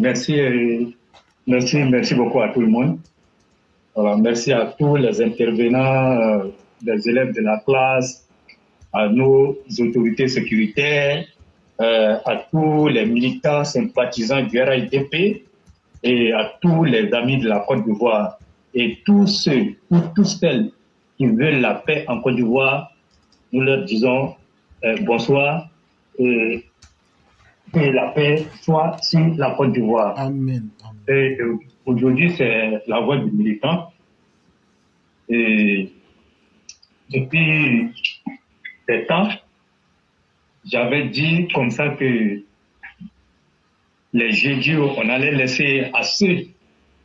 Merci, merci beaucoup à tout le monde. Voilà, merci à tous les intervenants, les élèves de la classe, à nos autorités sécuritaires, à tous les militants sympathisants du RHDP et à tous les amis de la Côte d'Ivoire et tous ceux ou tous celles qui veulent la paix en Côte d'Ivoire. Nous leur disons bonsoir et que la paix soit sur la Côte d'Ivoire. Amen. Et aujourd'hui, c'est la voix du militant. Et depuis des temps, j'avais dit comme ça que les jeudis, on allait laisser à ceux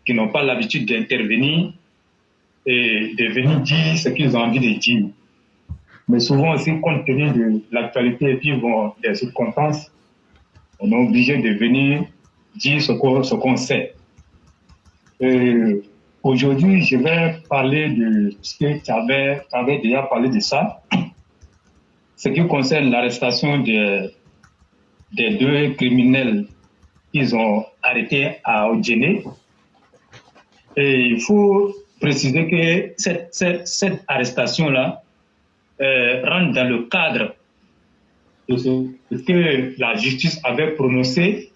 qui n'ont pas l'habitude d'intervenir et de venir dire ce qu'ils ont envie de dire. Mais souvent aussi, compte tenu de l'actualité et puis des circonstances, on est obligé de venir dire ce qu'on sait. Aujourd'hui, je vais parler de ce que tu avais déjà parlé de ça, ce qui concerne l'arrestation des deux criminels qu'ils ont arrêtés à Odjene. Et il faut préciser que cette arrestation-là rentre dans le cadre de ce que la justice avait prononcé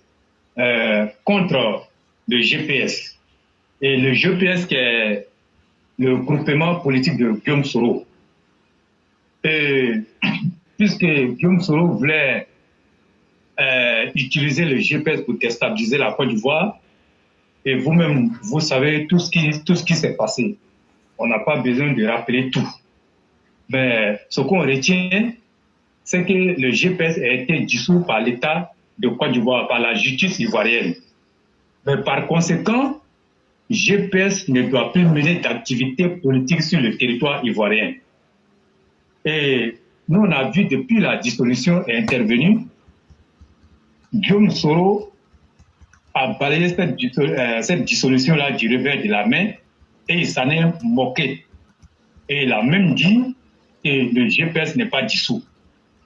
contre le GPS. Et le GPS qui est le groupement politique de Guillaume Soro. Et puisque Guillaume Soro voulait utiliser le GPS pour déstabiliser la Côte d'Ivoire, et vous-même, vous savez tout ce qui s'est passé. On n'a pas besoin de rappeler tout. Mais ce qu'on retient, c'est que le GPS a été dissous par l'État de Côte d'Ivoire, par la justice ivoirienne. Mais par conséquent, GPS ne doit plus mener d'activité politique sur le territoire ivoirien. Et nous, on a vu depuis la dissolution est intervenue, Guillaume Soro a balayé cette dissolution-là du revers de la main et il s'en est moqué. Et il a même dit que le GPS n'est pas dissous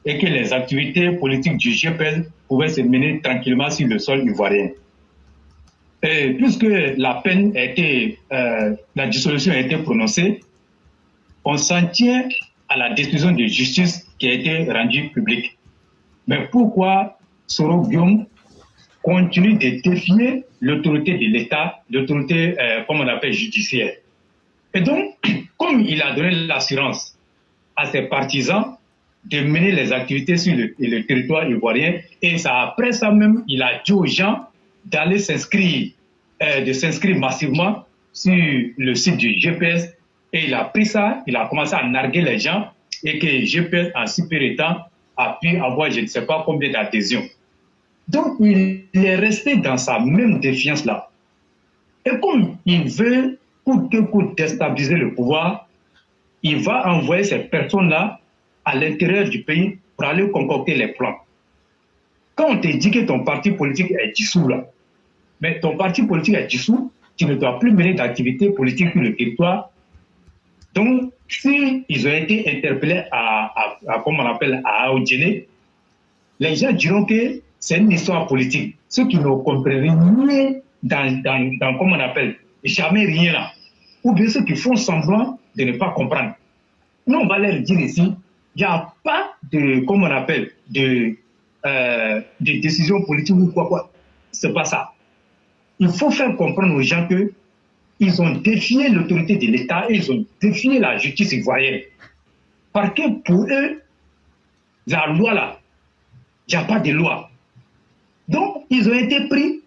et que les activités politiques du GPS pouvaient se mener tranquillement sur le sol ivoirien. Et puisque la dissolution a été prononcée, on s'en tient à la décision de justice qui a été rendue publique. Mais pourquoi Soro Guillaume continue de défier l'autorité de l'État, l'autorité, comme on appelle, judiciaire? Et donc, comme il a donné l'assurance à ses partisans de mener les activités sur le territoire ivoirien, et après ça même, il a dit aux gens d'aller s'inscrire, de s'inscrire massivement sur le site du GPS. Et il a pris ça, il a commencé à narguer les gens et que GPS, en si peu de temps, a pu avoir je ne sais pas combien d'adhésions. Donc, il est resté dans sa même défiance-là. Et comme il veut coûte que coûte déstabiliser le pouvoir, il va envoyer ces personnes-là à l'intérieur du pays pour aller concocter les plans. Quand on te dit que ton parti politique est dissous là, mais ton parti politique est dissous, tu ne dois plus mener d'activité politique sur le territoire. Donc, s'ils ont été interpellés comme on appelle, à Aodjene, les gens diront que c'est une histoire politique. Ceux qui ne comprennent rien dans comme on appelle, jamais rien là. Ou bien ceux qui font semblant de ne pas comprendre. Nous, on va leur dire ici, il n'y a pas de, comme on appelle, de décision politique ou quoi. C'est pas ça. Il faut faire comprendre aux gens qu'ils ont défié l'autorité de l'État et ils ont défié la justice ivoirienne. Parce que pour eux, la loi là, il n'y a pas de loi. Donc, ils ont été pris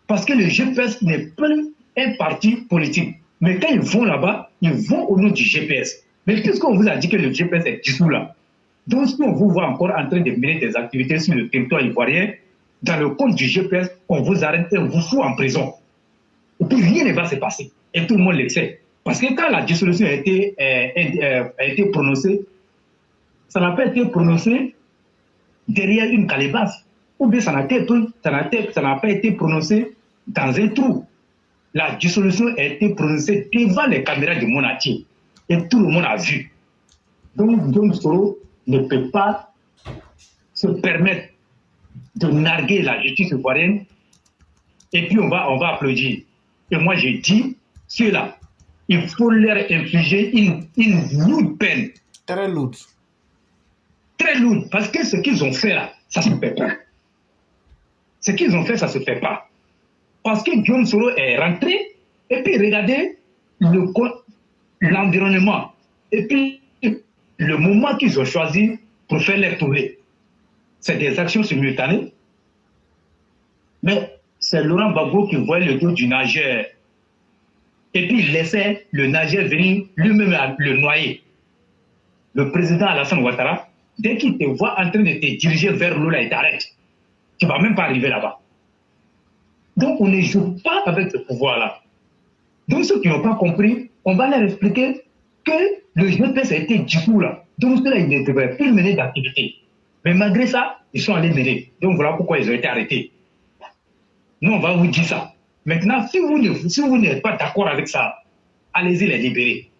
parce que le GPS n'est plus un parti politique. Mais quand ils vont là-bas, ils vont au nom du GPS. Mais puisqu'on vous a dit que le GPS est dissous là, donc si on vous voit encore en train de mener des activités sur le territoire ivoirien, dans le compte du GPS, on vous arrête et on vous fout en prison. Et puis rien ne va se passer. Et tout le monde le sait. Parce que quand la dissolution a été prononcée, ça n'a pas été prononcé derrière une calebasse. Ou bien ça n'a pas été prononcé dans un trou. La dissolution a été prononcée devant les caméras de Monatier. Et tout le monde a vu. Donc, Guillaume Soro ne peut pas se permettre de narguer la justice ivoirienne et puis on va applaudir. Et moi, je dis, ceux-là, il faut leur infliger une lourde peine. Très lourde. Très lourde, parce que ce qu'ils ont fait là, ça ne se fait pas. Ce qu'ils ont fait, ça ne se fait pas. Parce que Guillaume Soro est rentré, et puis regardez l'environnement, et puis le moment qu'ils ont choisi pour faire les tournées. C'est des actions simultanées, mais c'est Laurent Gbagbo qui voit le dos du nageur, et puis il laissait le nageur venir lui-même le noyer. Le président Alassane Ouattara, dès qu'il te voit en train de te diriger vers l'eau, là, il t'arrête. Tu ne vas même pas arriver là-bas. Donc, on ne joue pas avec ce pouvoir-là. Donc, ceux qui n'ont pas compris, on va leur expliquer que le GPS a été du coup là. Donc, ceux-là, ils ne devraient plus mener d'activité. Mais malgré ça, ils sont allés mener. Donc, voilà pourquoi ils ont été arrêtés. Nous, on va vous dire ça. Maintenant, si vous n'êtes pas d'accord avec ça, allez-y les libérer.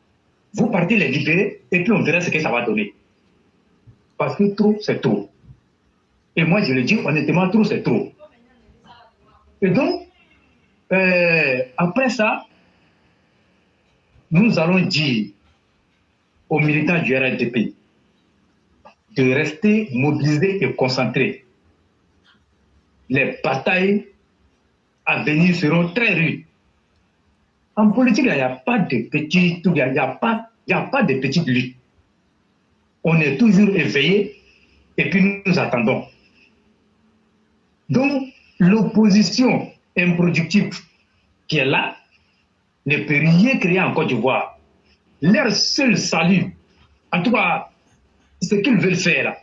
Vous partez les libérer et puis on verra ce que ça va donner. Parce que trop, c'est trop. Et moi, je le dis honnêtement, trop, c'est trop. Et donc, après ça, nous allons dire aux militants du RNDP de rester mobilisés et concentrés. Les batailles à venir seront très rudes. En politique, il n'y a pas de petites, il n'y a pas de petites luttes. On est toujours éveillés et puis nous attendons. Donc, l'opposition improductive qui est là ne peut rien créer en Côte d'Ivoire. Leur seul salut, en tout cas, ce qu'ils veulent faire là,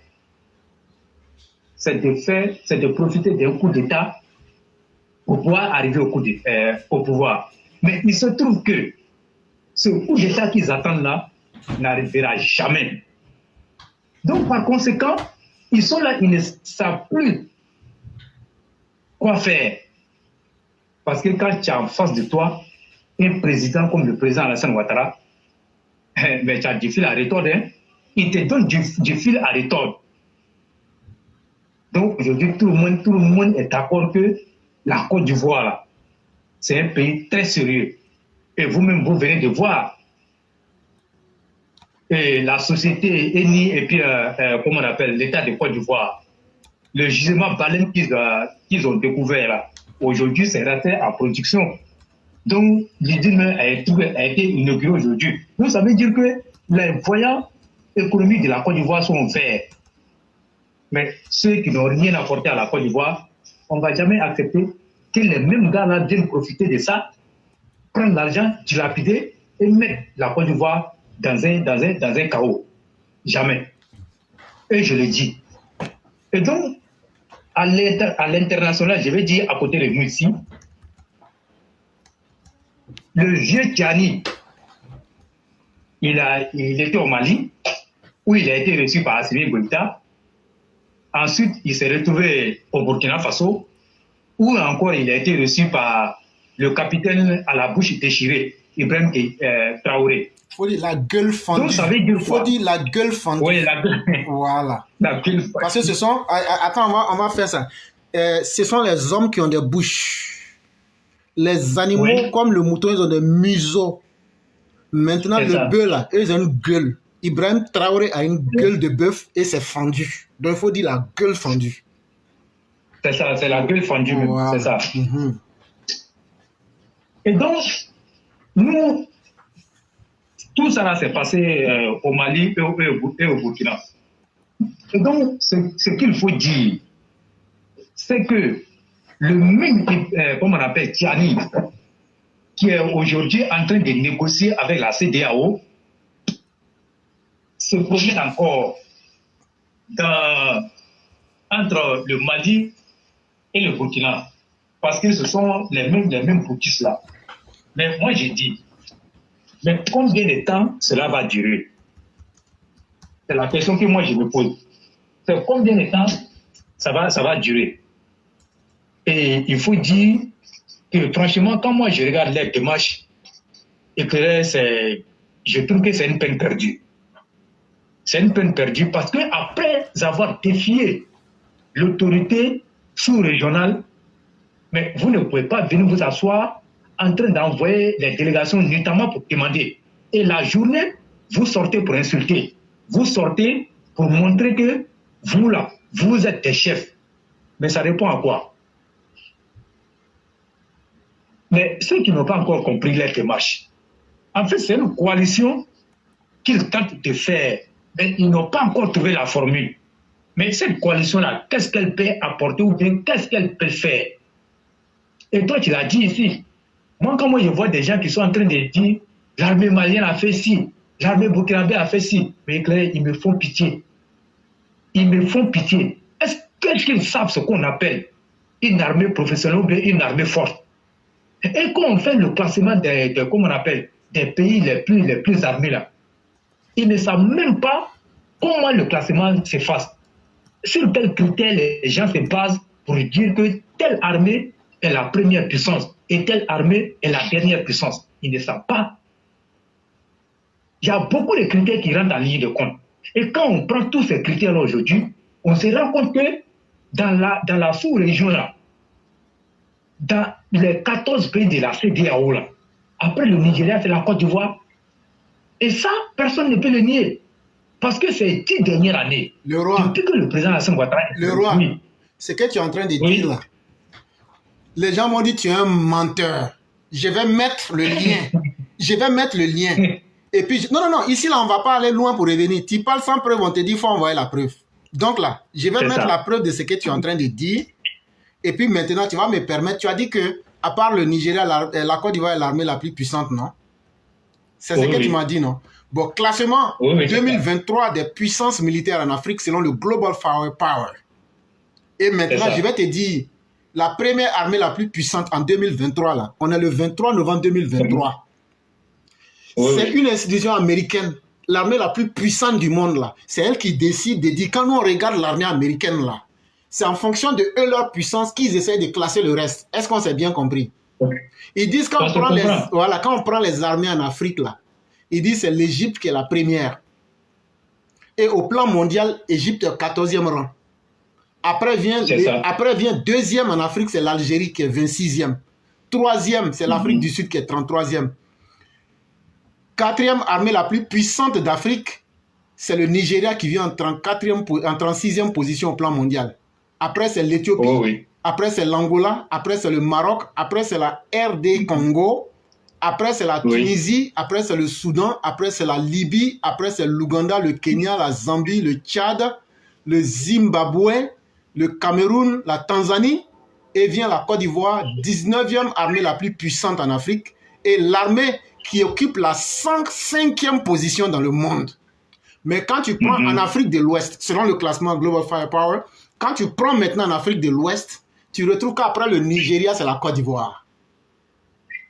c'est de profiter d'un coup d'État pour pouvoir arriver au pouvoir. Mais il se trouve que ce coup d'État qu'ils attendent là n'arrivera jamais. Donc, par conséquent, ils sont là, ils ne savent plus quoi faire. Parce que quand tu as en face de toi un président comme le président Alassane Ouattara, mais tu as du fil à retordre, hein? Il te donne du fil à retordre. Donc aujourd'hui, tout le monde est d'accord que la Côte d'Ivoire, là, c'est un pays très sérieux. Et vous-même, vous venez de voir et la société ENI et puis, comment on appelle, l'État de Côte d'Ivoire, le gisement baleine qu'ils ont découvert là, aujourd'hui, c'est resté en production. Donc, l'usine a été inaugurée aujourd'hui. Donc, ça veut dire que les voyants économiques de la Côte d'Ivoire sont verts. Mais ceux qui n'ont rien apporté à la Côte d'Ivoire, on ne va jamais accepter que les mêmes gars-là viennent profiter de ça, prendre l'argent, dilapider et mettre la Côte d'Ivoire dans un chaos. Jamais. Et je le dis. Et donc, à l'international, je vais dire à côté de nous ici, le vieux Tiani, il était au Mali, où il a été reçu par Assimi Goïta. Ensuite, il s'est retrouvé au Burkina Faso, où encore il a été reçu par le capitaine à la bouche déchirée, Ibrahim Traoré. Il faut dire la gueule fendue. Donc, ça veut dire quoi? Il faut dire la gueule fendue. Oui, la gueule. Voilà. La gueule fendue. Parce que ce sont... Attends, on va faire ça. Ce sont les hommes qui ont des bouches. Les animaux, oui, comme le mouton, ils ont des museaux. Maintenant, le bœuf, là, ils ont une gueule. Ibrahim Traoré a une gueule de bœuf et c'est fendu. Donc, il faut dire la gueule fendue. C'est ça, c'est la gueule fendue même. Voilà. C'est ça. Et donc, nous, tout ça là s'est passé au Mali et au Burkina. Et donc, ce qu'il faut dire, c'est que le même, comme on appelle Tiani, qui est aujourd'hui en train de négocier avec la CEDEAO, se promène encore entre le Mali et le Burkina, parce que ce sont les mêmes boutistes là. Mais moi j'ai dit, mais combien de temps cela va durer? C'est la question que moi je me pose. C'est combien de temps ça va durer? Et il faut dire que franchement, quand moi je regarde les démarches, et que je trouve que c'est une peine perdue. C'est une peine perdue parce qu'après avoir défié l'autorité sous-régionale, Mais vous ne pouvez pas venir vous asseoir en train d'envoyer les délégations, notamment pour demander. Et la journée, vous sortez pour insulter. Vous sortez pour montrer que vous, là, vous êtes des chefs. Mais ça répond à quoi? Mais ceux qui n'ont pas encore compris leur démarche, en fait, c'est une coalition qu'ils tentent de faire. Mais ils n'ont pas encore trouvé la formule. Mais cette coalition-là, qu'est-ce qu'elle peut apporter ou bien qu'est-ce qu'elle peut faire? Et toi, tu l'as dit ici. Moi, quand je vois des gens qui sont en train de dire l'armée malienne a fait ci, l'armée burkinabé a fait ci, mais ils me font pitié. Ils me font pitié. Est-ce qu'ils savent ce qu'on appelle une armée professionnelle ou bien une armée forte? Et quand on fait le classement comment on appelle, des pays les plus armés là, ils ne savent même pas comment le classement se fasse. Sur quels critères les gens se basent pour dire que telle armée est la première puissance et telle armée est la dernière puissance. Ils ne savent pas. Il y a beaucoup de critères qui rentrent en ligne de compte. Et quand on prend tous ces critères aujourd'hui, on se rend compte que dans la sous-région là, dans les 14 pays de la CEDEAO là, après le Nigeria, c'est la Côte d'Ivoire. Et ça, personne ne peut le nier. Parce que ces 10 dernières années, le roi, depuis que le président Alassane Ouattara... Le roi, oui. Ce que tu es en train de dire là, les gens m'ont dit tu es un menteur. Je vais mettre le lien. Je vais mettre le lien. Et puis, non, ici là, on ne va pas aller loin pour revenir. Tu parles sans preuve, on te dit il faut envoyer la preuve. Donc là, je vais mettre la preuve de ce que tu es en train de dire. Et puis maintenant, tu vas me permettre, tu as dit que, à part le Nigeria, la Côte d'Ivoire est l'armée la plus puissante, non? C'est ce que tu m'as dit, non? Bon, classement 2023 des puissances militaires en Afrique selon le Global Firepower. Et maintenant, je vais te dire, la première armée la plus puissante en 2023, là, on est le 23 novembre 2023. C'est une institution américaine, l'armée la plus puissante du monde, là. C'est elle qui décide de dire, quand nous on regarde l'armée américaine, là, c'est en fonction de eux, leur puissance, qu'ils essayent de classer le reste. Est-ce qu'on s'est bien compris? Ils disent, quand on prend les armées en Afrique, là, ils disent c'est l'Égypte qui est la première. Et au plan mondial, l'Égypte est au 14e rang. Après vient deuxième en Afrique, c'est l'Algérie qui est 26e. Troisième, c'est l'Afrique du Sud qui est 33e. Quatrième armée la plus puissante d'Afrique, c'est le Nigeria qui vient en 36e position au plan mondial. Après, c'est l'Éthiopie. Après, c'est l'Angola. Après, c'est le Maroc. Après, c'est la RD Congo. Après, c'est la Tunisie. Après, c'est le Soudan. Après, c'est la Libye. Après, c'est l'Ouganda, le Kenya, la Zambie, le Tchad, le Zimbabwe, le Cameroun, la Tanzanie. Et vient la Côte d'Ivoire, 19e armée la plus puissante en Afrique. Et l'armée qui occupe la 5e position dans le monde. Mais quand tu prends en Afrique de l'Ouest, selon le classement Global Firepower, quand tu prends maintenant en Afrique de l'Ouest, tu retrouves qu'après le Nigeria, c'est la Côte d'Ivoire.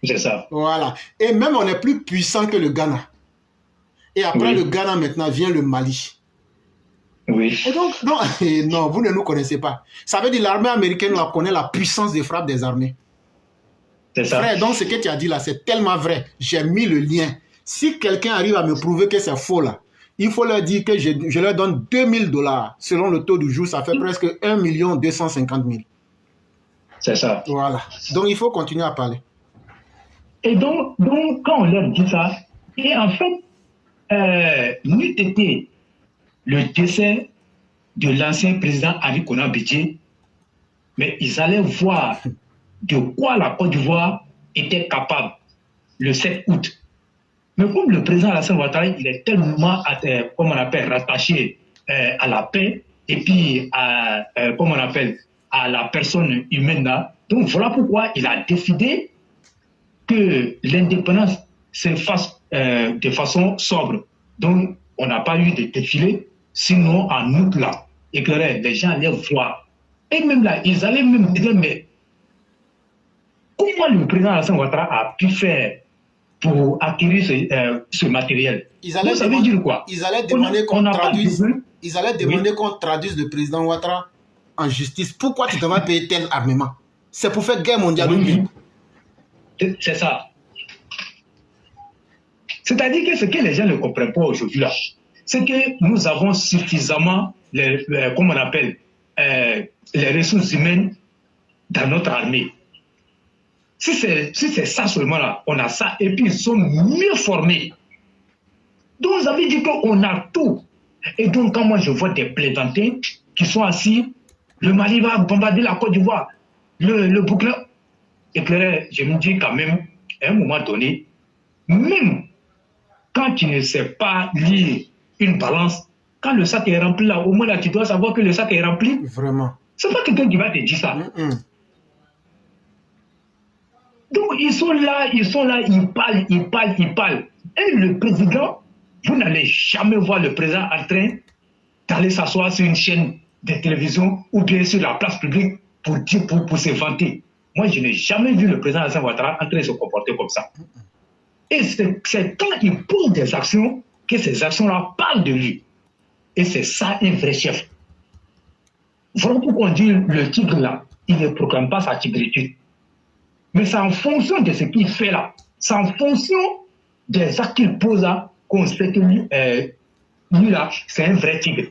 C'est ça. Voilà. Et même on est plus puissant que le Ghana. Et après le Ghana, maintenant, vient le Mali. Oui. Et donc, non, vous ne nous connaissez pas. Ça veut dire l'armée américaine, on connaît la puissance de frappe des armées. C'est ça. Frère, donc ce que tu as dit là, c'est tellement vrai. J'ai mis le lien. Si quelqu'un arrive à me prouver que c'est faux là, il faut leur dire que je leur donne $2000. Selon le taux du jour, ça fait presque 1 250 000. C'est ça. Voilà. Donc, il faut continuer à parler. Et donc quand on leur dit ça, et en fait, n'eût été le décès de l'ancien président Ari Konan Bédié, mais ils allaient voir de quoi la Côte d'Ivoire était capable le 7 août. Mais comme le président Alassane Ouattara, il est tellement, comme on appelle, rattaché à la paix et puis à, comme on appelle, à la personne humaine là. Donc voilà pourquoi il a décidé que l'indépendance se fasse de façon sobre. Donc on n'a pas eu de défilé, sinon en août là, éclairé, les gens allaient voir. Et même là, ils allaient même dire, mais comment le président Alassane Ouattara a pu faire pour acquérir ce matériel? Ils allaient dire quoi? Ils allaient demander qu'on traduise. Ils allaient demander qu'on traduise le président Ouattara en justice. Pourquoi tu devrais payer tel armement? C'est pour faire guerre mondiale. C'est ça. C'est-à-dire que ce que les gens ne comprennent pas aujourd'hui là, c'est que nous avons suffisamment, comme on appelle, les ressources humaines dans notre armée. Si c'est ça seulement là, on a ça, et puis ils sont mieux formés. Donc vous avez dit qu'on a tout. Et donc quand moi je vois des plaisantins qui sont assis, le Mali va bombarder la Côte d'Ivoire, le Burkina éclairé, je me dis quand même, à un moment donné, même quand tu ne sais pas lire une balance, quand le sac est rempli là, au moins là tu dois savoir que le sac est rempli. Vraiment. C'est pas quelqu'un qui va te dire ça. Donc ils sont là, ils parlent. Et le président, vous n'allez jamais voir le président en train d'aller s'asseoir sur une chaîne de télévision ou bien sur la place publique pour se vanter. Moi, je n'ai jamais vu le président Alassane Ouattara en train de se comporter comme ça. Et c'est quand il pose des actions que ces actions-là parlent de lui. Et c'est ça un vrai chef. Voilà pourquoi on dit le tigre là, il ne proclame pas sa tigritude. Mais c'est en fonction de ce qu'il fait là, c'est en fonction des actes qu'il pose là, qu'on sait que lui là, c'est un vrai tigre.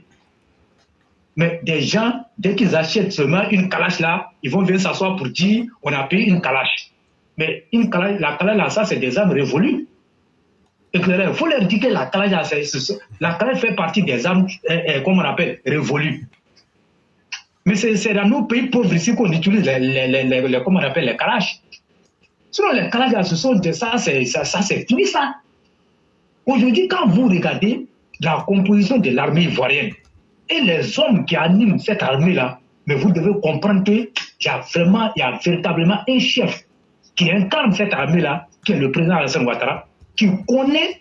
Mais des gens, dès qu'ils achètent seulement une calache là, ils vont venir s'asseoir pour dire on a payé une calache. Mais une calache, la calache là, ça c'est des armes révolues. Il faut leur dire que la calache là, fait partie des armes, comme on appelle, révolues. Mais c'est dans nos pays pauvres ici qu'on utilise comment on appelle, les calaches. Sinon les calaches là, ce sont ça c'est fini ça. Aujourd'hui, quand vous regardez la composition de l'armée ivoirienne, et les hommes qui animent cette armée-là, mais vous devez comprendre qu'il y a véritablement un chef qui incarne cette armée-là, qui est le président Alassane Ouattara, qui connaît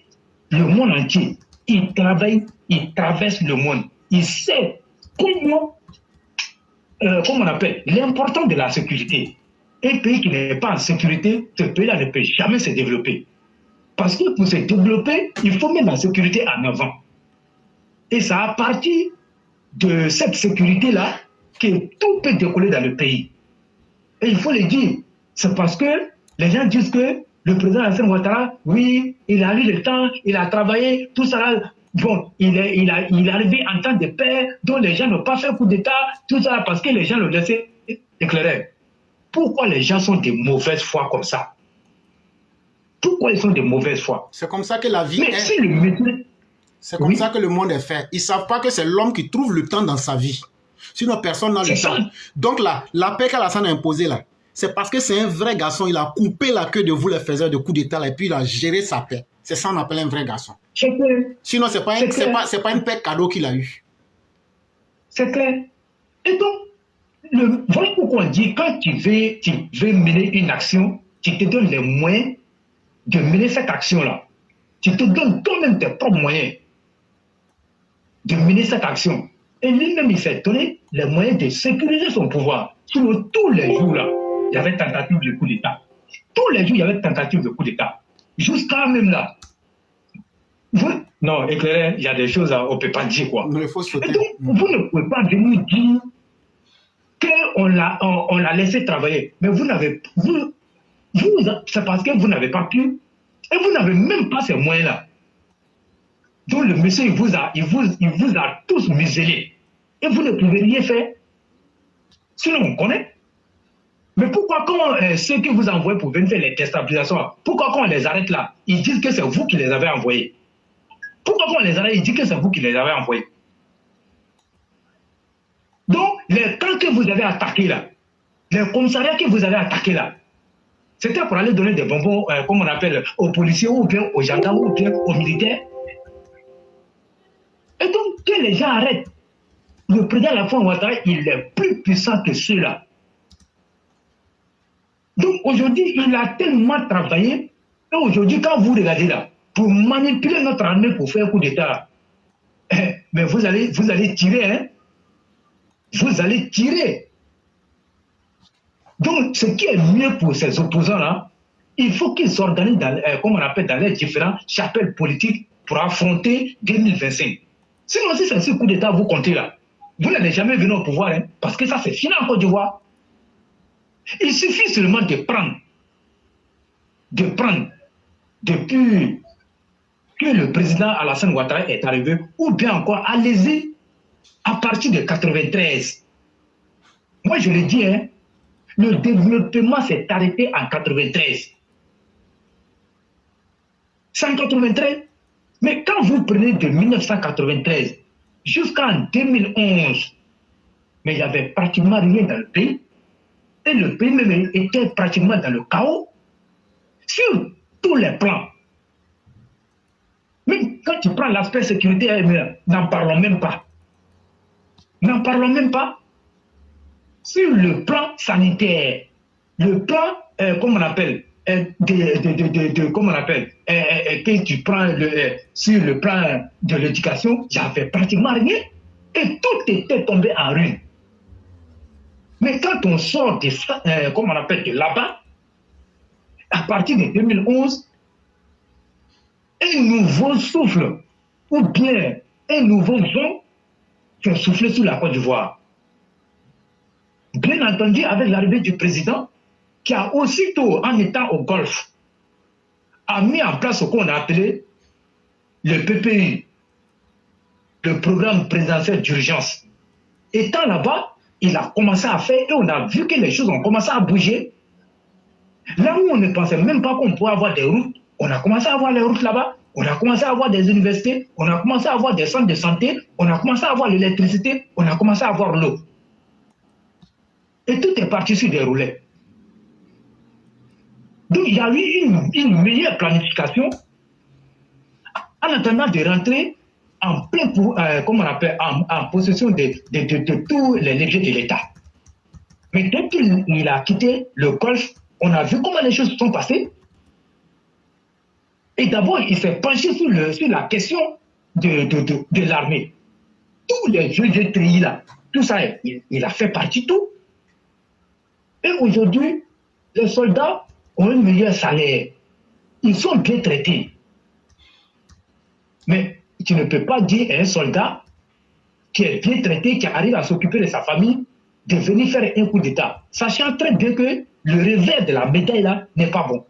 le monde entier. Il travaille, il traverse le monde. Il sait comment on appelle, l'importance de la sécurité. Un pays qui n'est pas en sécurité, ce pays-là ne peut jamais se développer. Parce que pour se développer, il faut mettre la sécurité en avant. Et c'est à partir de cette sécurité-là que tout peut décoller dans le pays. Et il faut le dire, c'est parce que les gens disent que le président Alassane Ouattara, oui, il a eu le temps, il a travaillé, tout ça là, bon, il est arrivé en temps de paix, dont les gens n'ont pas fait coup d'État, tout ça parce que les gens le laissaient éclairer. Pourquoi les gens sont de mauvaise foi comme ça? Pourquoi ils sont de mauvaise foi? C'est comme ça que la vie est. Si le métier... C'est comme ça que le monde est fait. Ils ne savent pas que c'est l'homme qui trouve le temps dans sa vie. Sinon, personne n'a le temps. Donc là, la paix qu'Alassane a imposée là, c'est parce que c'est un vrai garçon. Il a coupé la queue de vous les faiseurs de coups d'État et puis il a géré sa paix. C'est ça qu'on appelle un vrai garçon. Sinon, ce n'est pas une paix cadeau qu'il a eu. C'est clair. Et donc, voilà pourquoi on dit, quand tu veux mener une action, tu te donnes les moyens de mener cette action-là. Tu te donnes toi-même tes propres moyens de mener cette action. Et lui-même, il s'est donné les moyens de sécuriser son pouvoir. Sinon, tous les jours, là, il y avait tentative de coup d'État. Tous les jours, il y avait tentative de coup d'État. Jusqu'à même là. Non, éclairé, il y a des choses on ne peut pas dire, quoi. Il faut sauter. Et donc, vous ne pouvez pas venir dire qu'on l'a laissé travailler. Mais vous n'avez... c'est parce que vous n'avez pas pu. Et vous n'avez même pas ces moyens-là. Donc le monsieur, il vous a tous muselés. Et vous ne pouvez rien faire. Sinon, on connaît. Mais pourquoi quand ceux que vous envoyez pour venir faire les déstabilisations, pourquoi quand on les arrête là, ils disent que c'est vous qui les avez envoyés? Pourquoi quand on les arrête, ils disent que c'est vous qui les avez envoyés? Donc, les camps que vous avez attaqués là, les commissariats que vous avez attaqués là, c'était pour aller donner des bonbons, comme on appelle, aux policiers ou bien aux gendarmes ou bien aux militaires. Et donc, que les gens arrêtent. Le président Alassane Ouattara, il est plus puissant que ceux-là. Donc, aujourd'hui, il a tellement travaillé. Et aujourd'hui, quand vous regardez là, pour manipuler notre armée pour faire un coup d'État, mais vous allez tirer, hein. Vous allez tirer. Donc, ce qui est mieux pour ces opposants-là, il faut qu'ils s'organisent, comme on appelle, dans les différents chapelles politiques pour affronter 2025. Sinon, si c'est ce coup d'État, vous comptez là, vous n'allez jamais venir au pouvoir, hein, parce que ça, c'est fini en Côte d'Ivoire. Il suffit seulement de prendre, depuis que le président Alassane Ouattara est arrivé, ou bien encore, allez-y, à partir de 93. Moi, je le dis, hein, Le développement s'est arrêté en 93. C'est en 93. Mais quand vous prenez de 1993 jusqu'en 2011, mais il n'y avait pratiquement rien dans le pays. Et le pays même était pratiquement dans le chaos sur tous les plans. Même quand tu prends l'aspect sécuritaire, n'en parlons même pas. N'en parlons même pas. Sur le plan sanitaire, le plan, comment on appelle, comment on appelle, que tu prends sur le plan de l'éducation, il n'y avait pratiquement rien. Et tout était tombé en ruine. Mais quand on sort de, comment on appelle, de là-bas, à partir de 2011, un nouveau souffle, ou bien un nouveau vent, fait souffler sur la Côte d'Ivoire. Bien entendu, avec l'arrivée du président, qui a aussitôt, en étant au Golfe, a mis en place ce qu'on a appelé le PPI, le programme présidentiel d'urgence. Étant là-bas, il a commencé à faire et on a vu que les choses ont commencé à bouger. Là où on ne pensait même pas qu'on pouvait avoir des routes, on a commencé à avoir les routes là-bas, on a commencé à avoir des universités, on a commencé à avoir des centres de santé, on a commencé à avoir l'électricité, on a commencé à avoir l'eau. Et tout est parti sur des roulettes. Donc il y a eu une meilleure planification en attendant de rentrer en plein, comment on appelle, en possession de tous les leviers de l'État. Mais dès qu'il a quitté le Golfe, on a vu comment les choses se sont passées. Et d'abord, il s'est penché sur la question de l'armée. Tous les jeux de tri là, tout ça, il a fait partie de tout. Et aujourd'hui, les soldats ont un meilleur salaire. Ils sont bien traités. Mais tu ne peux pas dire à un soldat qui est bien traité, qui arrive à s'occuper de sa famille, de venir faire un coup d'État, sachant très bien que le revers de la médaille là n'est pas bon.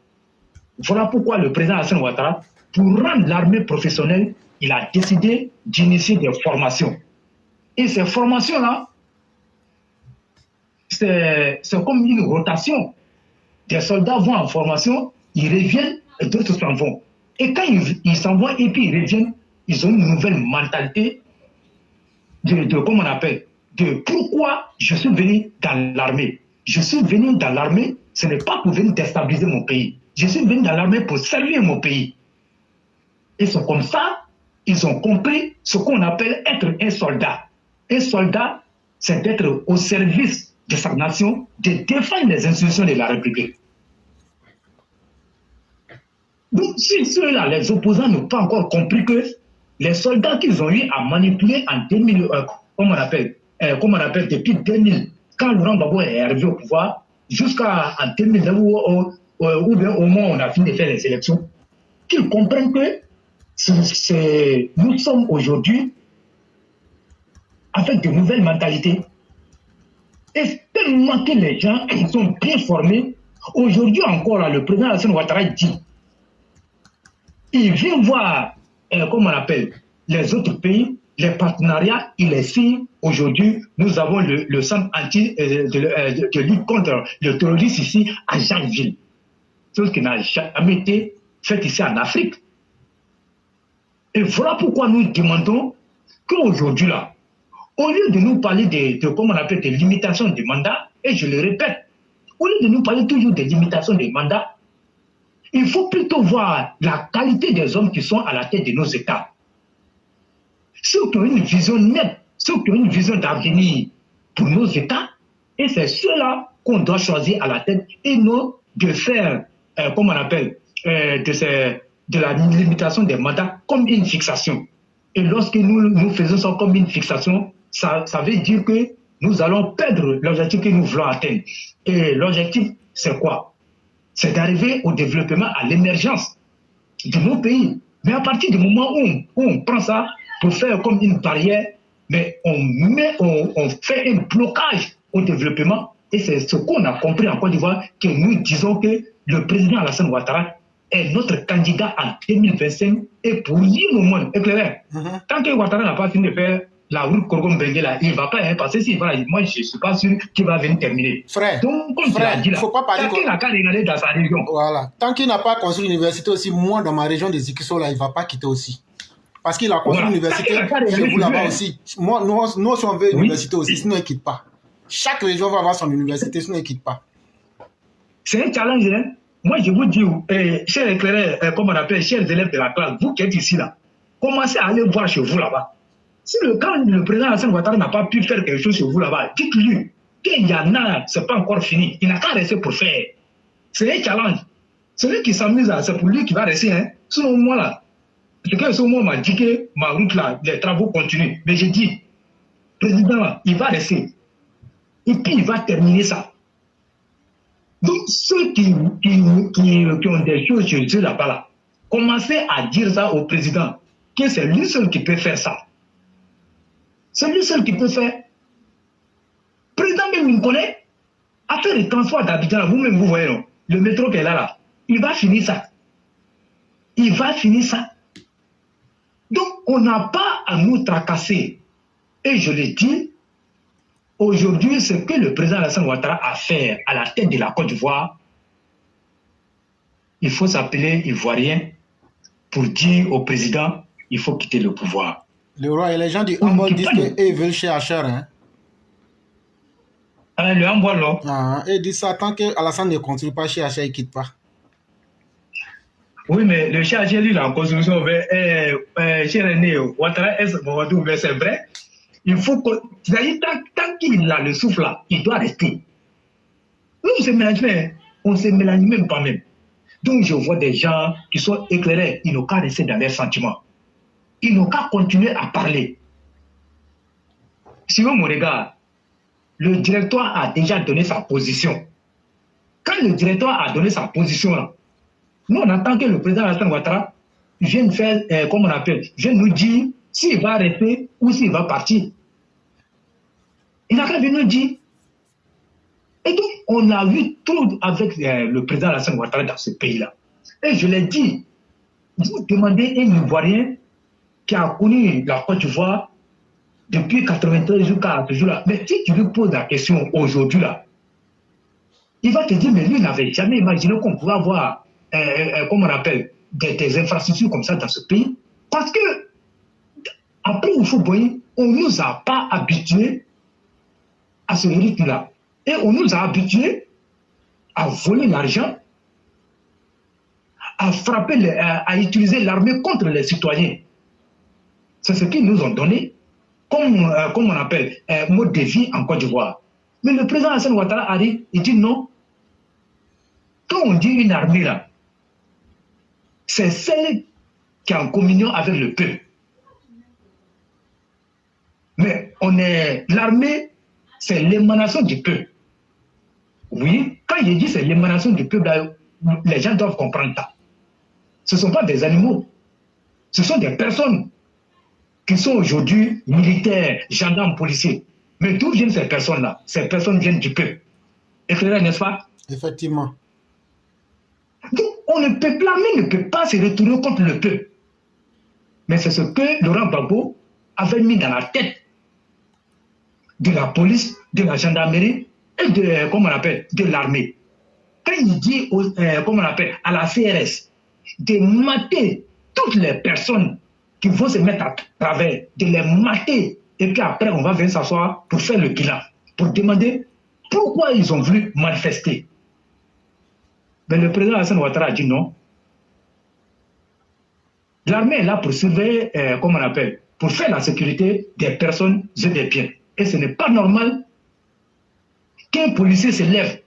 Voilà pourquoi le président Alassane Ouattara, pour rendre l'armée professionnelle, il a décidé d'initier des formations. Et ces formations-là, c'est comme une rotation. Des soldats vont en formation, ils reviennent et d'autres s'en vont. Et quand ils s'en vont et puis ils reviennent, ils ont une nouvelle mentalité de comment on appelle, de pourquoi je suis venu dans l'armée. Je suis venu dans l'armée, ce n'est pas pour venir déstabiliser mon pays. Je suis venu dans l'armée pour servir mon pays. Et c'est comme ça, ils ont compris ce qu'on appelle être un soldat. Un soldat, c'est d'être au service de sa nation, de défendre les institutions de la République. Donc, si ceux-là, les opposants, n'ont pas encore compris que les soldats qu'ils ont eu à manipuler en 2000, comment on appelle, depuis 2000, quand Laurent Gbagbo est arrivé au pouvoir, jusqu'à 2009, ou bien au moment où on a fini de faire les élections, qu'ils comprennent que nous sommes aujourd'hui avec de nouvelles mentalités. Et tellement que les gens sont bien formés, aujourd'hui encore, là, le président Alassane Ouattara dit, il vient voir, comment on appelle, les autres pays, les partenariats, il les signe. Aujourd'hui, nous avons le centre de lutte contre le terrorisme ici à Jeanville. Chose qui n'a jamais été faite ici en Afrique. Et voilà pourquoi nous demandons qu'aujourd'hui, là, au lieu de nous parler de comment on appelle, des limitations des mandats, et je le répète, au lieu de nous parler toujours des limitations des mandats, il faut plutôt voir la qualité des hommes qui sont à la tête de nos États. Ceux qui ont une vision nette, ceux qui ont une vision d'avenir pour nos États, et c'est ceux-là qu'on doit choisir à la tête, et non de faire, comment on appelle, de la limitation des mandats comme une fixation. Et lorsque nous faisons ça comme une fixation, ça veut dire que nous allons perdre l'objectif que nous voulons atteindre. Et l'objectif, c'est quoi? C'est d'arriver au développement, à l'émergence de nos pays. Mais à partir du moment où on prend ça pour faire comme une barrière, mais on fait un blocage au développement. Et c'est ce qu'on a compris en Côte d'Ivoire, que nous disons que le président Alassane Ouattara est notre candidat en 2025 et pour lui, au monde éclairé. Tant que Ouattara n'a pas fini de faire la route Korgom-Bengue, là, il ne va pas hein, passer. Moi, je ne suis pas sûr qu'il va venir terminer. Frère, donc, comme tu l'as dit là, faut pas parler il n'a qu'à regarder dans sa région. Voilà. Tant qu'il n'a pas construit l'université aussi, moi, dans ma région des Zikiso, là, il ne va pas quitter aussi. Parce qu'il a construit l'université chez vous là-bas aussi. Moi, nous, si on veut une université aussi, sinon il ne quitte pas. Chaque région va avoir son université, sinon il ne quitte pas. C'est un challenge, hein. Moi, je vous dis, chers éclaireurs, comme on appelle, chers élèves de la classe, vous qui êtes ici là, commencez à aller voir chez vous là-bas. Si quand le président Alassane Ouattara n'a pas pu faire quelque chose chez vous là-bas, dites-lui qu'il y en a, ce n'est pas encore fini. Il n'a qu'à rester pour faire. C'est un challenge. Celui qui s'amuse là, c'est pour lui qui va rester. Hein. Sinon, moi là, quelqu'un ce moment m'a dit que ma route là, les travaux continuent. Mais j'ai dit, président là, il va rester. Et puis il va terminer ça. Donc ceux qui ont des choses chez eux là-bas là, commencez à dire ça au président, que c'est lui seul qui peut faire ça. C'est lui seul qui peut faire. Le président même il me connaît. Affaire de transport d'Abidjan, vous-même vous voyez, non? Le métro qui est là, il va finir ça. Il va finir ça. Donc, on n'a pas à nous tracasser. Et je le dis, aujourd'hui, ce que le président Alassane Ouattara a fait à la tête de la Côte d'Ivoire, il faut s'appeler Ivoirien pour dire au président, il faut quitter le pouvoir. Le roi et les gens du handball disent qu'ils veulent chez Hacher, hein? Le handball, là. Ah, ils disent ça, tant que Alassane ne continue pas chez Hacher, il ne quitte pas. Oui, mais le chez Hacher, lui, en construction, chez René Ouattara, c'est vrai. Il faut que, tant qu'il a le souffle là, il doit rester. Nous, on ne se mélange même pas même. Donc, je vois des gens qui sont éclairés, ils n'ont qu'à rester dans leurs sentiments. Ils n'ont qu'à continuer à parler. Si vous me regardez, le directoire a déjà donné sa position. Quand le directoire a donné sa position, là, nous, on attend que le président Alassane Ouattara vienne faire, comme on appelle, vienne nous dire s'il va rester ou s'il va partir. Il n'a qu'à venir nous dire. Et donc, on a vu tout avec le président Alassane Ouattara dans ce pays-là. Et je l'ai dit, vous demandez un Ivoirien qui a connu la Côte d'Ivoire depuis 1993 jusqu'à ce jour-là. Mais si tu lui poses la question aujourd'hui, là, il va te dire, mais lui, il n'avait jamais imaginé qu'on pouvait avoir, comme on appelle, des infrastructures comme ça dans ce pays. Parce que, après Oufou-Boigny, on ne nous a pas habitués à ce rythme-là. Et on nous a habitués à voler l'argent, à frapper, à utiliser l'armée contre les citoyens. C'est ce qu'ils nous ont donné comme on appelle, mode de vie en Côte d'Ivoire. Mais le président Alassane Ouattara arrive, il dit non. Quand on dit une armée là, c'est celle qui est en communion avec le peuple. Mais l'armée, c'est l'émanation du peuple. Oui, quand je dis c'est l'émanation du peuple, là, les gens doivent comprendre ça. Ce ne sont pas des animaux. Ce sont des personnes qui sont aujourd'hui militaires, gendarmes, policiers. Mais d'où viennent ces personnes-là? Ces personnes viennent du peuple. Éclairé, n'est-ce pas? Effectivement. Donc, le peuple ne peut pas se retourner contre le peuple. Mais c'est ce que Laurent Gbagbo avait mis dans la tête de la police, de la gendarmerie et de, comment on appelle, de l'armée. Quand il dit, comment on appelle, à la CRS, de mater toutes les personnes qui vont se mettre à travers, de les mater, et puis après on va venir s'asseoir pour faire le bilan, pour demander pourquoi ils ont voulu manifester. Mais le président Alassane Ouattara a dit non. L'armée est là pour surveiller, comment on appelle, pour faire la sécurité des personnes et des biens. Et ce n'est pas normal qu'un policier se lève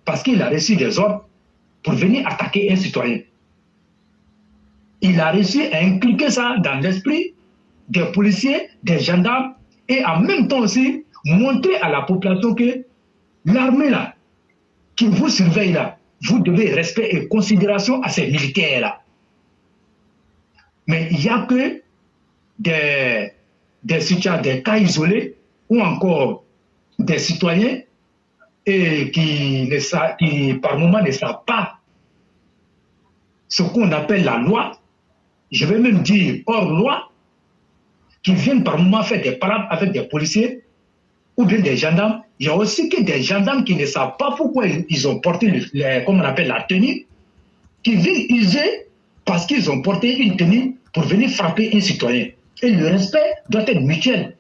parce qu'il a reçu des ordres pour venir attaquer un citoyen. Il a réussi à impliquer ça dans l'esprit des policiers, des gendarmes, et en même temps aussi montrer à la population que l'armée là, qui vous surveille là, vous devez respect et considération à ces militaires là. Mais il n'y a que des cas isolés ou encore des citoyens et qui par moment ne savent pas ce qu'on appelle la loi. Je vais même dire hors loi, qui viennent par moments faire des parades avec des policiers ou bien des gendarmes. Il y a aussi que des gendarmes qui ne savent pas pourquoi ils ont porté, comme on appelle la tenue, qui viennent user parce qu'ils ont porté une tenue pour venir frapper un citoyen. Et le respect doit être mutuel.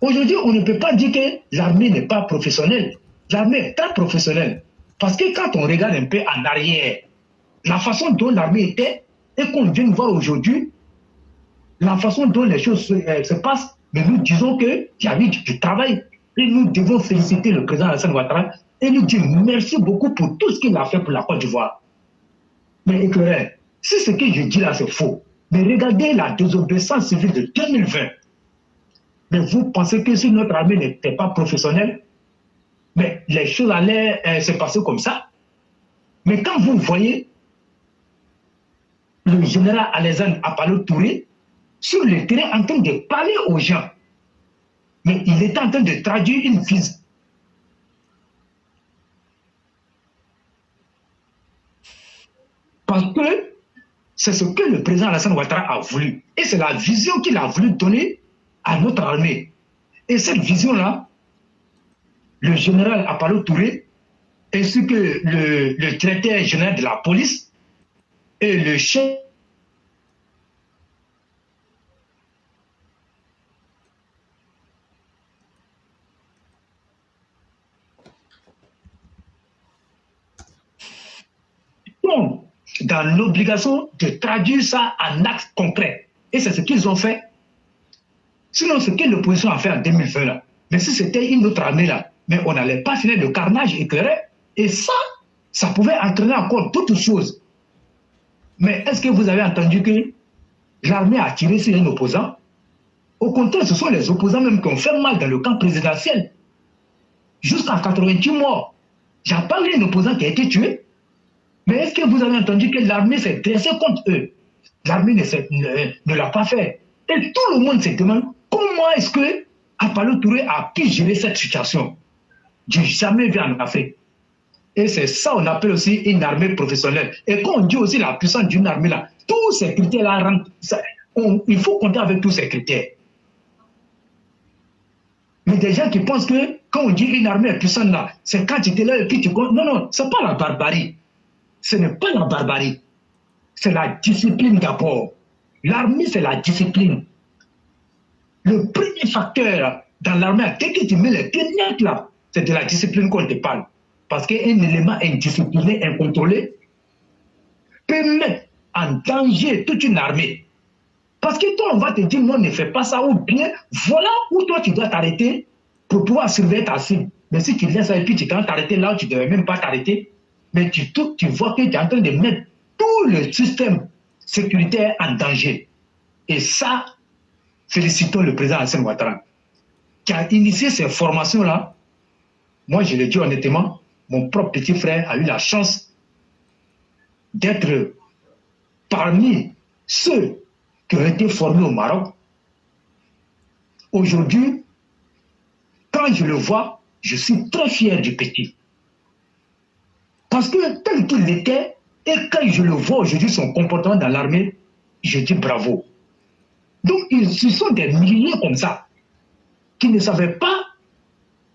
Aujourd'hui, on ne peut pas dire que l'armée n'est pas professionnelle. L'armée est très professionnelle. Parce que quand on regarde un peu en arrière, la façon dont l'armée était et qu'on vient de voir aujourd'hui, la façon dont les choses se passent, mais nous disons qu'il y a eu du travail. Et nous devons féliciter le président Alassane Ouattara et lui dire merci beaucoup pour tout ce qu'il a fait pour la Côte d'Ivoire. Mais éclairez, si ce que je dis là c'est faux, mais regardez la désobéissance civile de 2020. Mais vous pensez que si notre armée n'était pas professionnelle, mais les choses allaient se passer comme ça. Mais quand vous voyez le général Alassane Apalo Touré sur le terrain en train de parler aux gens, mais il était en train de traduire une vision. Parce que c'est ce que le président Alassane Ouattara a voulu. Et c'est la vision qu'il a voulu donner à notre armée. Et cette vision-là, le général Apalo Touré, ainsi que le directeur général de la police et le chef sont dans l'obligation de traduire ça en actes concrets. Et c'est ce qu'ils ont fait. Sinon, ce que l'opposition a fait en 2020, là, mais si c'était une autre armée, là, mais on n'allait pas finir le carnage éclairé. Et ça pouvait entraîner encore d'autres choses. Mais est-ce que vous avez entendu que l'armée a tiré sur un opposant? Au contraire, ce sont les opposants même qui ont fait mal dans le camp présidentiel. Jusqu'à 88 morts. J'ai parlé d'un opposant qui a été tué. Mais est-ce que vous avez entendu que l'armée s'est dressée contre eux? L'armée ne l'a pas fait. Et tout le monde se demande comment est-ce que Apalo Touré a pu gérer cette situation. J'ai jamais vu en Afrique. Et c'est ça qu'on appelle aussi une armée professionnelle. Et quand on dit aussi la puissance d'une armée là, tous ces critères-là, il faut compter avec tous ces critères. Mais des gens qui pensent que quand on dit une armée est puissante là, c'est quand tu es là et puis tu comptes. Non, non, ce n'est pas la barbarie. Ce n'est pas la barbarie. C'est la discipline d'abord. L'armée, c'est la discipline. Le premier facteur dans l'armée, dès que tu mets les pieds nets là, c'est de la discipline qu'on te parle. Parce qu'un élément indiscipliné, incontrôlé, peut mettre en danger toute une armée. Parce que toi, on va te dire, non, ne fais pas ça, ou bien, voilà où toi, tu dois t'arrêter pour pouvoir surveiller ta cible. Mais si tu laisses ça et puis tu vas t'arrêter là où tu ne devais même pas t'arrêter, mais tu vois que tu es en train de mettre tout le système sécuritaire en danger. Et ça, félicitons le président Alassane Ouattara, qui a initié ces formations-là. Moi, je le dis honnêtement, mon propre petit frère a eu la chance d'être parmi ceux qui ont été formés au Maroc. Aujourd'hui, quand je le vois, je suis très fier du petit. Parce que tel qu'il était, et quand je le vois aujourd'hui, son comportement dans l'armée, je dis bravo. Donc, ce sont des milliers comme ça, qui ne savaient pas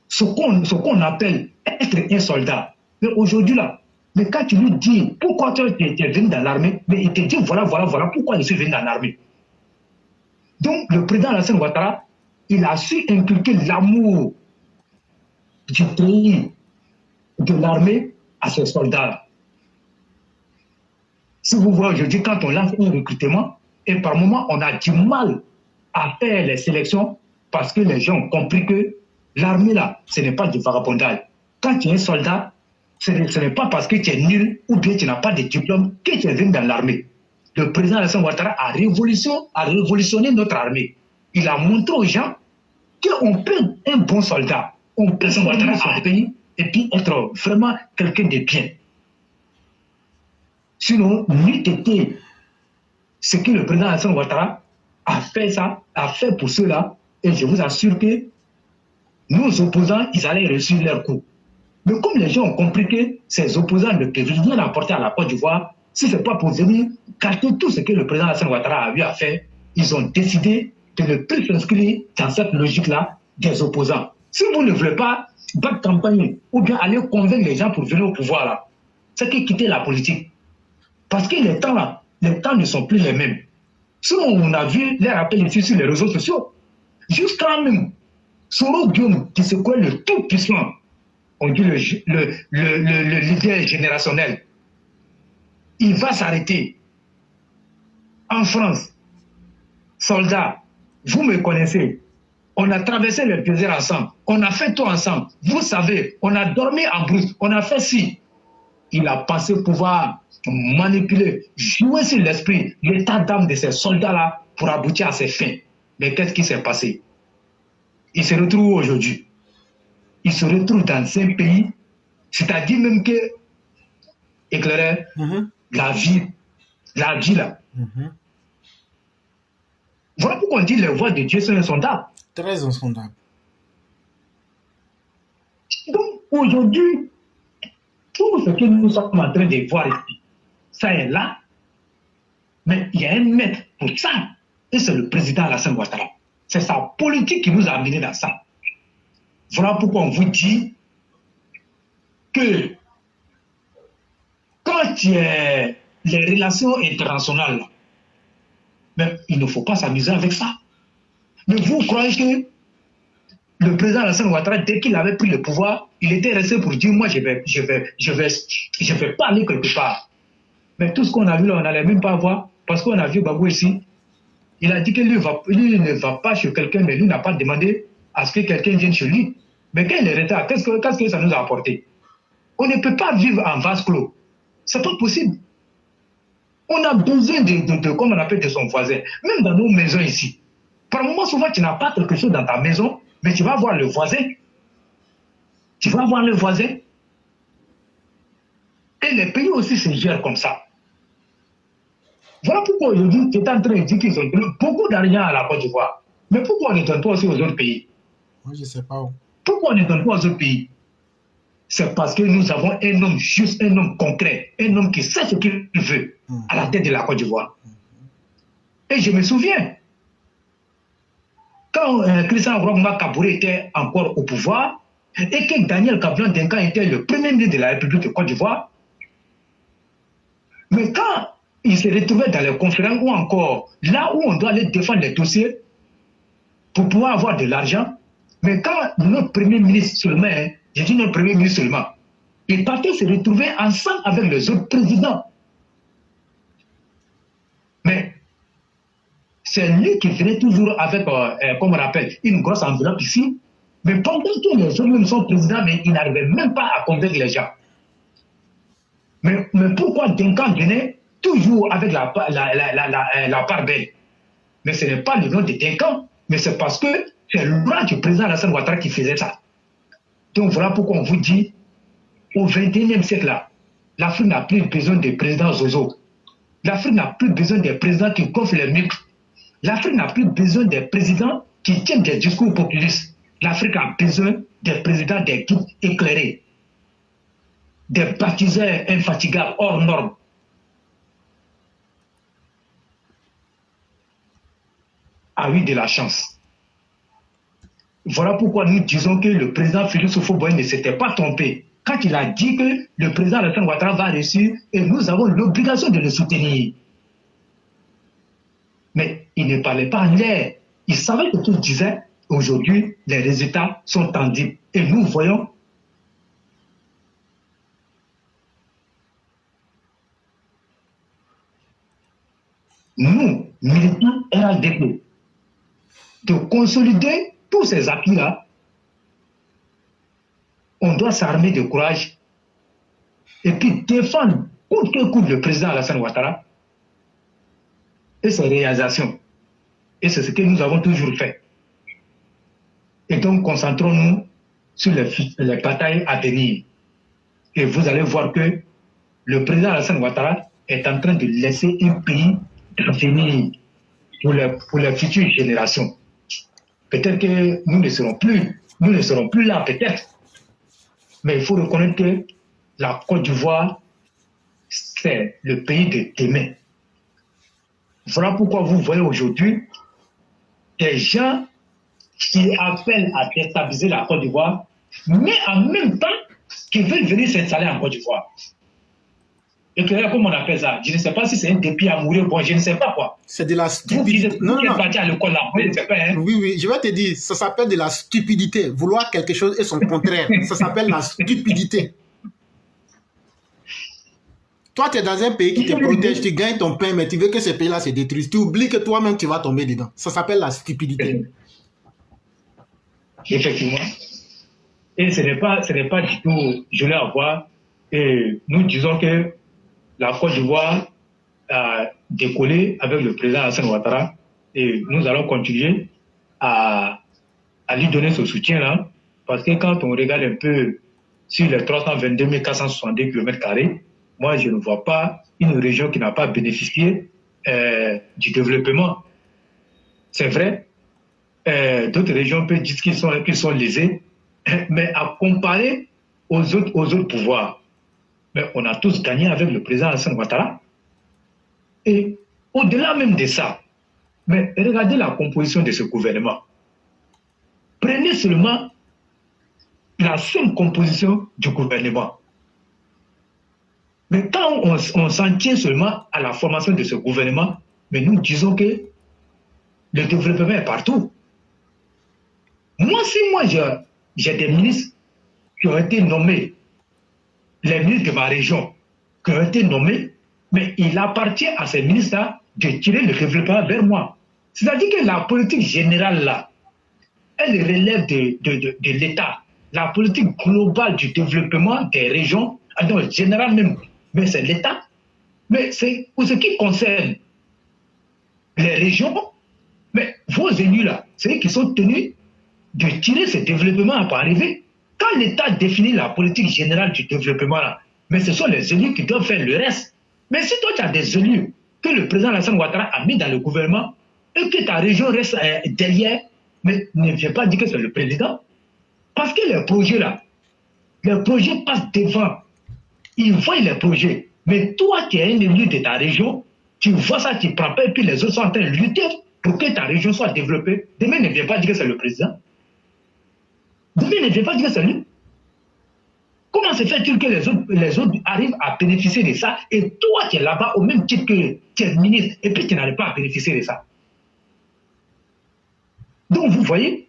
ce qu'on appelle être un soldat. Mais aujourd'hui, là, mais quand tu lui dis pourquoi tu es venu dans l'armée, mais il te dit voilà pourquoi je suis venu dans l'armée. Donc, le président Alassane Ouattara, il a su inculquer l'amour du pays, de l'armée à ses soldats. Si vous voyez aujourd'hui, quand on lance un recrutement, et par moment, on a du mal à faire les sélections parce que les gens ont compris que l'armée, là, ce n'est pas du vagabondage. Quand tu es un soldat, ce n'est pas parce que tu es nul ou bien tu n'as pas de diplôme que tu es venu dans l'armée. Le président Alassane Ouattara a révolutionné notre armée. Il a montré aux gens qu'on peut être un bon soldat, on peut servir son pays et puis être vraiment quelqu'un de bien. Sinon, n'eût été ce que le président Alassane Ouattara a fait pour ceux-là, et je vous assure que nos opposants, ils allaient réussir leur coup. Mais comme les gens ont compris que ces opposants ne peuvent rien apporter à la Côte d'Ivoire, si ce n'est pas pour venir cacher tout ce que le président Alassane Ouattara a eu à faire, ils ont décidé de ne plus s'inscrire dans cette logique-là des opposants. Si vous ne voulez pas battre campagne ou bien aller convaincre les gens pour venir au pouvoir, là, c'est que quitter la politique. Parce que les temps, là, les temps ne sont plus les mêmes. Sinon, on a vu les rappels ici sur les réseaux sociaux. Jusqu'à même Soro Guillaume, qui se croit le tout puissant, on dit le leader générationnel, il va s'arrêter. En France, soldats, vous me connaissez, on a traversé le désert ensemble, on a fait tout ensemble. Vous savez, on a dormi en brousse, on a fait ci. Il a pensé pouvoir manipuler, jouer sur l'esprit, l'état d'âme de ces soldats-là pour aboutir à ses fins. Mais qu'est-ce qui s'est passé? Il se retrouve aujourd'hui. Il se retrouve dans un pays, c'est-à-dire même que, éclairé, la vie là. Voilà pourquoi on dit les voix de Dieu sont insondables. Très insondable. Donc aujourd'hui, tout ce que nous sommes en train de voir ici, ça est là, mais il y a un maître pour ça, et c'est le président Alassane Ouattara. C'est sa politique qui nous a amenés dans ça. Voilà pourquoi on vous dit que quand il y a les relations internationales, mais il ne faut pas s'amuser avec ça. Mais vous croyez que le président Alassane Ouattara, dès qu'il avait pris le pouvoir, il était resté pour dire moi je vais pas aller quelque part. Mais tout ce qu'on a vu là, on n'allait même pas voir, parce qu'on a vu Babou ici. Il a dit que lui ne va pas chez quelqu'un, mais lui n'a pas demandé à ce que quelqu'un vienne chez lui. Mais quand il est resté, qu'est-ce que ça nous a apporté? On ne peut pas vivre en vase clos. C'est pas possible. On a besoin comme on appelle, de son voisin. Même dans nos maisons ici. Par moment, souvent, tu n'as pas quelque chose dans ta maison, mais tu vas voir le voisin. Tu vas voir le voisin. Et les pays aussi se gèrent comme ça. Voilà pourquoi aujourd'hui, tu es en train de dire qu'ils ont donné beaucoup d'argent à la Côte d'Ivoire. Mais pourquoi on ne donne pas aussi aux autres pays? Moi, je ne sais pas où. Pourquoi on ne donne pas aux autres pays? C'est parce que nous avons un homme juste, un homme concret, un homme qui sait ce qu'il veut à la tête de la Côte d'Ivoire. Et je me souviens, quand Christian Rochma Kabouré était encore au pouvoir, et que Daniel Kablan-Denka était le premier ministre de la République de Côte d'Ivoire, mais quand il se retrouvait dans les conférences ou encore là où on doit aller défendre les dossiers pour pouvoir avoir de l'argent, mais quand notre premier ministre seulement, j'ai dit notre premier ministre seulement, il partait se retrouver ensemble avec les autres présidents. Mais c'est lui qui venait toujours avec, comme on appelle, une grosse enveloppe ici, mais pendant que les autres même sont présidents, mais ils n'arrivaient même pas à convaincre les gens. Mais pourquoi Duncan venait toujours avec la part belle? Mais ce n'est pas le nom de Duncan, mais c'est parce que c'est le nom du président Alassane Ouattara qui faisait ça. Donc voilà pourquoi on vous dit, au XXIe siècle là, l'Afrique n'a plus besoin des présidents zozo. L'Afrique n'a plus besoin des présidents qui gonflent les micros. L'Afrique n'a plus besoin des présidents qui tiennent des discours populistes. L'Afrique a besoin des présidents, des guides éclairés, des partisans infatigables hors normes. A eu de la chance. Voilà pourquoi nous disons que le président Félix Houphouët-Boigny ne s'était pas trompé quand il a dit que le président Alassane Ouattara va réussir et nous avons l'obligation de le soutenir. Mais il ne parlait pas en l'air. Il savait ce qu'il disait. Aujourd'hui, les résultats sont tangibles. Et nous voyons nous, militants RHDP, de consolider tous ces acquis-là. On doit s'armer de courage et puis défendre coûte que coûte le président Alassane Ouattara et ses réalisations. Et c'est ce que nous avons toujours fait. Et donc, concentrons-nous sur les batailles à venir. Et vous allez voir que le président Alassane Ouattara est en train de laisser un pays devenir pour les futures générations. Peut-être que nous ne serons plus là, peut-être. Mais il faut reconnaître que la Côte d'Ivoire, c'est le pays de demain. Voilà pourquoi vous voyez aujourd'hui des gens qui appellent à déstabiliser la Côte d'Ivoire, mais en même temps qui veulent venir s'installer en Côte d'Ivoire. Et que là, comment on appelle ça? Je ne sais pas si c'est un dépit à mourir, bon, je ne sais pas quoi. C'est de la stupidité. Vous qui êtes parti à l'école là, je ne sais pas. Hein? Oui, je vais te dire, ça s'appelle de la stupidité. Vouloir quelque chose et son contraire, ça s'appelle la stupidité. Toi, tu es dans un pays qui te protège, tu gagnes ton pain, mais tu veux que ce pays-là se détruise. Tu oublies que toi-même, tu vas tomber dedans. Ça s'appelle la stupidité. Effectivement. Et ce n'est pas du tout, je l'ai à voir. Et nous disons que la Côte d'Ivoire a décollé avec le président Alassane Ouattara et nous allons continuer à lui donner ce soutien-là parce que quand on regarde un peu sur les 322 462 km², moi je ne vois pas une région qui n'a pas bénéficié du développement. C'est vrai, d'autres régions peuvent dire qu'ils sont lésés, mais à comparer aux autres pouvoirs, mais on a tous gagné avec le président Alassane Ouattara. Et au-delà même de ça, mais regardez la composition de ce gouvernement. Prenez seulement la seule composition du gouvernement. Mais quand on s'en tient seulement à la formation de ce gouvernement, mais nous disons que le développement est partout. Moi, j'ai des ministres qui ont été nommés, les ministres de ma région, qui ont été nommés, mais il appartient à ces ministres-là de tirer le développement vers moi. C'est-à-dire que la politique générale, là, elle relève de l'État. La politique globale du développement des régions, non, général même, mais c'est l'État. Mais c'est pour ce qui concerne les régions, mais vos élus, là, c'est eux qui sont tenus de tirer ce développement pour arriver. Quand l'État définit la politique générale du développement, là, mais ce sont les élus qui doivent faire le reste. Mais si toi, tu as des élus que le président Alassane Ouattara a mis dans le gouvernement et que ta région reste derrière, mais ne viens pas dire que c'est le président. Parce que les projets là, les projets passent devant. Ils voient les projets. Mais toi qui es un élu de ta région, tu vois ça, tu prends pas et puis les autres sont en train de lutter pour que ta région soit développée. Demain, ne viens pas dire que c'est le président. Demain, ne viens pas dire que c'est lui. Comment se fait-il que les autres arrivent à bénéficier de ça et toi qui es là-bas au même titre que tu es ministre et puis tu n'arrives pas à bénéficier de ça? Donc vous voyez,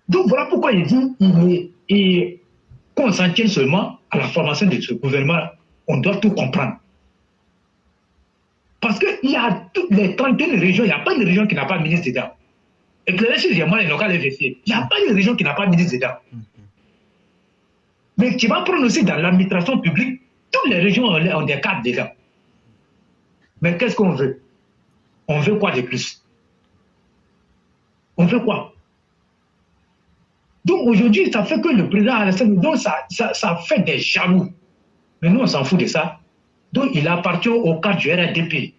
donc voilà pourquoi il dit qu'on s'en tienne seulement à la formation de ce gouvernement, on doit tout comprendre. Parce qu'il y a toutes les 31 régions, il n'y a pas une région qui n'a pas de ministre dedans. Éclairez sur les mois les locales FFC, il n'y a pas une région qui n'a pas de ministre dedans. Mais tu vas prendre aussi dans l'administration publique, toutes les régions ont des cadres dedans. Mais qu'est-ce qu'on veut? On veut quoi de plus? On veut quoi? Donc aujourd'hui, ça fait que le président Alassane, donc ça fait des jaloux. Mais nous, on s'en fout de ça. Donc il appartient au cadre du RNDP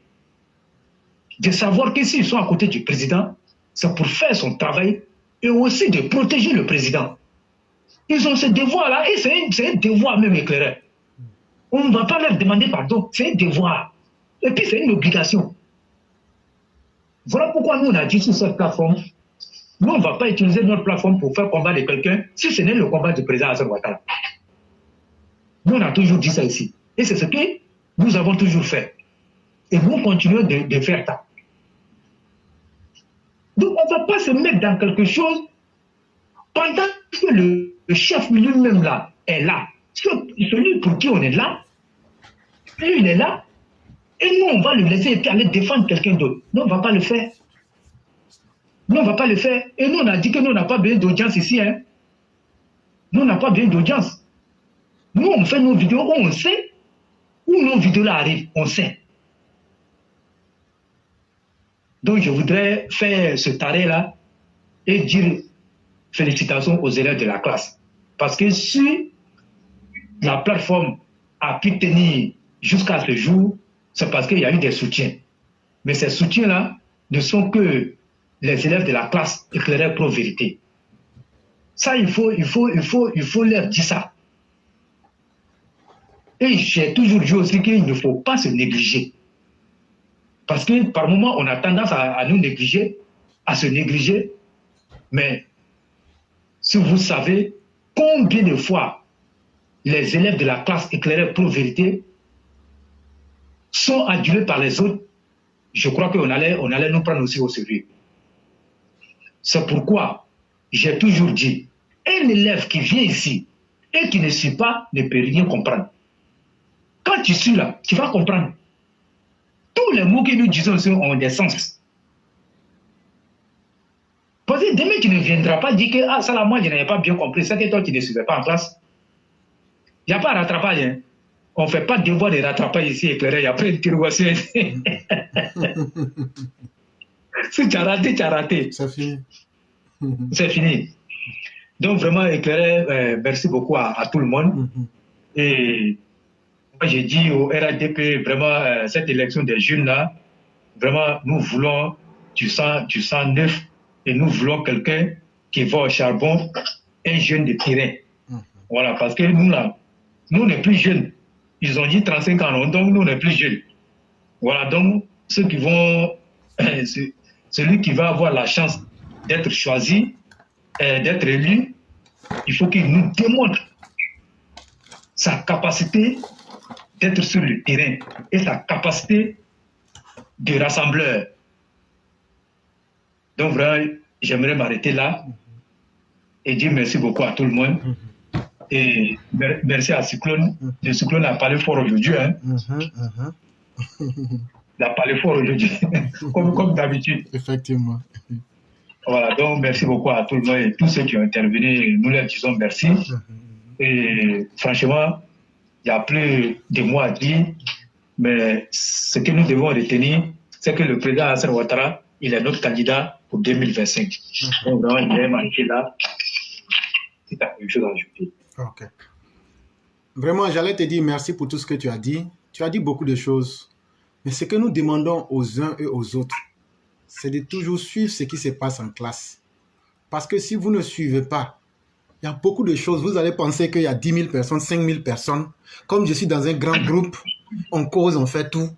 de savoir que s'ils sont à côté du président, c'est pour faire son travail et aussi de protéger le président. Ils ont ce devoir-là et c'est un devoir même éclairé. On ne va pas leur demander pardon, c'est un devoir. Et puis c'est une obligation. Voilà pourquoi nous on a dit sur cette plateforme, nous on ne va pas utiliser notre plateforme pour faire combat de quelqu'un si ce n'est le combat du président Alassane Ouattara. Nous on a toujours dit ça ici. Et c'est ce que nous avons toujours fait. Et nous continuons de faire ça. Donc on ne va pas se mettre dans quelque chose pendant que le chef lui-même là est là. Celui pour qui on est là, lui il est là. Et nous on va le laisser et puis aller défendre quelqu'un d'autre. Non, on ne va pas le faire. Nous on ne va pas le faire. Et nous on a dit que nous on n'a pas besoin d'audience ici. Hein. Nous on n'a pas besoin d'audience. Nous on fait nos vidéos où on sait où nos vidéos là arrivent. On sait. Donc je voudrais faire ce taré-là et dire félicitations aux élèves de la classe. Parce que si la plateforme a pu tenir jusqu'à ce jour, c'est parce qu'il y a eu des soutiens. Mais ces soutiens-là ne sont que les élèves de la classe éclairés pro vérité. Ça, il faut leur dire ça. Et j'ai toujours dit aussi qu'il ne faut pas se négliger. Parce que par moment, on a tendance à nous négliger, à se négliger. Mais si vous savez combien de fois les élèves de la classe éclairée pour vérité sont adulés par les autres, je crois qu'on allait nous prendre aussi au sérieux. C'est pourquoi j'ai toujours dit, un élève qui vient ici et qui ne suit pas ne peut rien comprendre. Quand tu suis là, tu vas comprendre. Tous les mots que nous disons ont des sens. Parce que demain, tu ne viendras pas dire que ah, ça là, moi, je n'avais pas bien compris. C'est que toi, tu ne suivais pas en classe. Il n'y a pas de rattrapage. Hein. On ne fait pas de devoir de rattrapage ici éclairé. Il y a plein de interrogations. Si tu as raté, tu as raté. C'est fini. C'est fini. Donc, vraiment, éclairé, merci beaucoup à tout le monde. Et moi, j'ai dit au RADP, vraiment, cette élection des jeunes-là, vraiment, nous voulons du sang neuf et nous voulons quelqu'un qui va au charbon, un jeune de terrain. Voilà, parce que nous, là, nous, on n'est plus jeunes. Ils ont dit 35 ans, donc nous, on n'est plus jeunes. Voilà, donc, ceux qui vont, celui qui va avoir la chance d'être choisi, d'être élu, il faut qu'il nous démontre sa capacité d'être sur le terrain et sa capacité de rassembleur. Donc vraiment, j'aimerais m'arrêter là et dire merci beaucoup à tout le monde. Et merci à Cyclone. Le Cyclone a parlé fort aujourd'hui. Hein. Il a parlé fort aujourd'hui, comme d'habitude. Effectivement. Voilà, donc merci beaucoup à tout le monde et tous ceux qui ont intervenu. Nous leur disons merci. Et franchement, il n'y a plus de mots à dire, mais ce que nous devons retenir, c'est que le président Hassan Ouattara, il est notre candidat pour 2025. Donc vraiment, il est marqué là. C'est quelque chose à ajouter. Ok. Vraiment, j'allais te dire merci pour tout ce que tu as dit. Tu as dit beaucoup de choses. Mais ce que nous demandons aux uns et aux autres, c'est de toujours suivre ce qui se passe en classe. Parce que si vous ne suivez pas, il y a beaucoup de choses. Vous allez penser qu'il y a 10 000 personnes, 5 000 personnes. Comme je suis dans un grand groupe, on cause, on fait tout.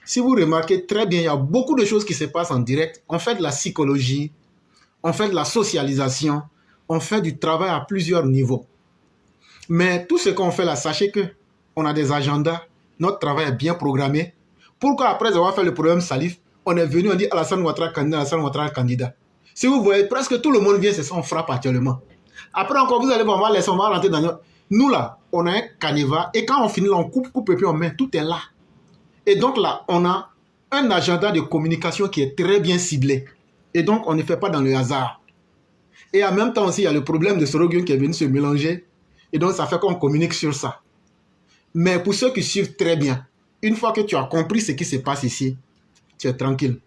Si vous remarquez très bien, il y a beaucoup de choses qui se passent en direct. On fait de la psychologie, on fait de la socialisation, on fait du travail à plusieurs niveaux. Mais tout ce qu'on fait là, sachez qu'on a des agendas, notre travail est bien programmé. Pourquoi après avoir fait le programme Salif, on est venu, on dit Alassane Ouattara candidat, Alassane Ouattara candidat. Si vous voyez, presque tout le monde vient, c'est ça, on frappe actuellement. Après encore, vous allez voir, on va rentrer dans notre... Nous là, on a un canevas et quand on finit là, on coupe et puis on met, tout est là. Et donc là, on a un agenda de communication qui est très bien ciblé. Et donc, on ne fait pas dans le hasard. Et en même temps aussi, il y a le problème de Sorogun qui est venu se mélanger. Et donc, ça fait qu'on communique sur ça. Mais pour ceux qui suivent très bien, une fois que tu as compris ce qui se passe ici, tu es tranquille.